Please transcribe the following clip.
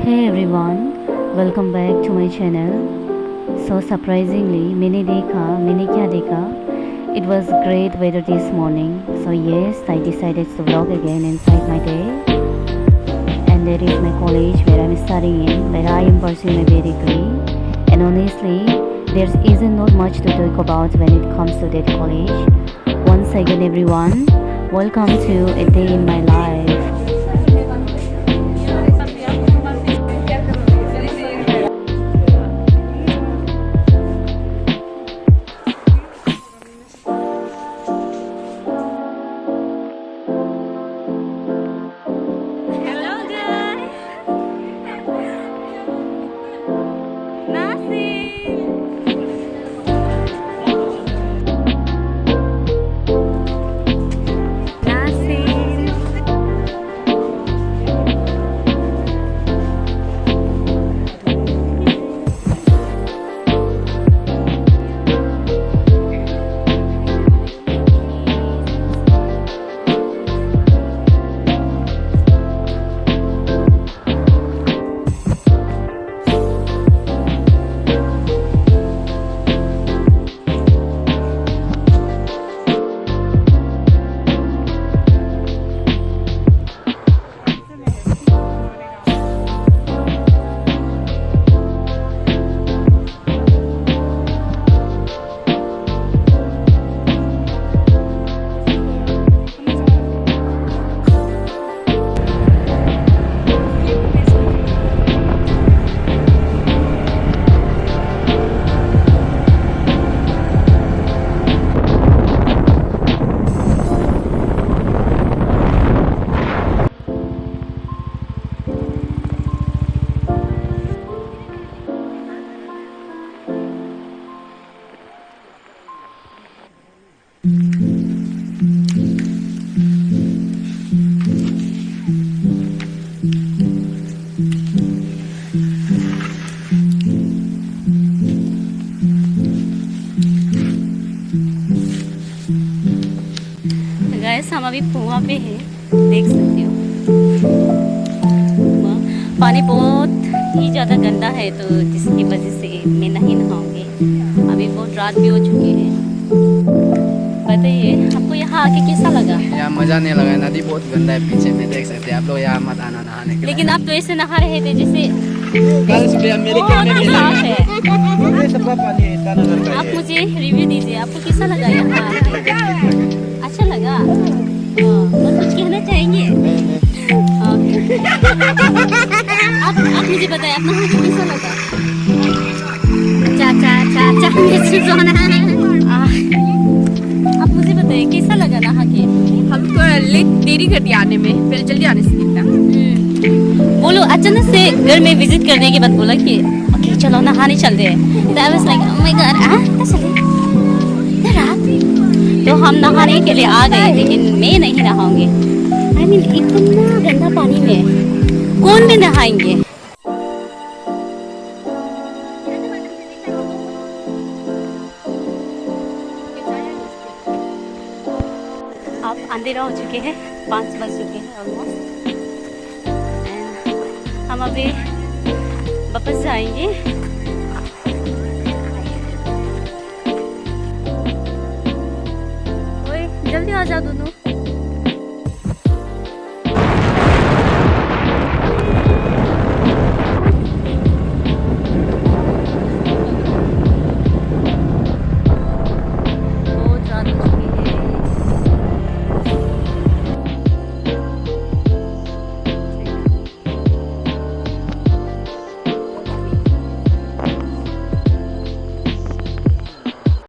Hey everyone, welcome back to my channel. So surprisingly, मैंने क्या देखा? It was great weather this morning. So yes, I decided to vlog again inside my day. And that is my college where I'm studying in, where I am pursuing my degree. And honestly, there isn't not much to talk about when it comes to that college. Once again everyone, welcome to a day in my life. Guys हम अभी कुआं पे हैं, देख सकते हो। पानी बहुत ही ज़्यादा गंदा है, तो जिसकी वजह से मैं नहीं नहाऊंगी। अभी बहुत रात भी हो चुकी है। बताइए आपको यहाँ आके कैसा लगा? यहाँ मज़ा नहीं लगा, नदी बहुत गंदा है, पीछे में देख सकते हैं आप लोग। यहाँ मत आना नहाने के लिए। लेकिन आप तो ऐसे नहा रहे थे जैसे मेरे कैमरे में साफ है। पानी है, इतना नजर का आप है। मुझे रिव्यू दीजिए, आपको कैसा लगा यहाँ आके? अच्छा लगा? और कुछ कहना चाहेंगे? आप मुझे बताएं, आप नहा के कैसा लगा? आप मुझे बताइए कैसा लगा नहा के? हमको लेट देरी कर दिया आने में, फिर जल्दी आने से निकला। बोलो अचानक से घर में विजिट करने के बाद बोला कि ओके चलो नहाने चलते हैं। तो I was like oh my God, चले इधर रात। तो हम नहाने के लिए आ गए, लेकिन मैं नहीं नहाऊंगी। आई मीन इतना गंदा पानी में कौन भी नहाएंगे? अब अंधेरा हो चुके हैं, 5 बज चुके हैं ऑलमोस्ट। एंड हम अभी वापस जाएंगे। ओए जल्दी आ जाओ दोनों।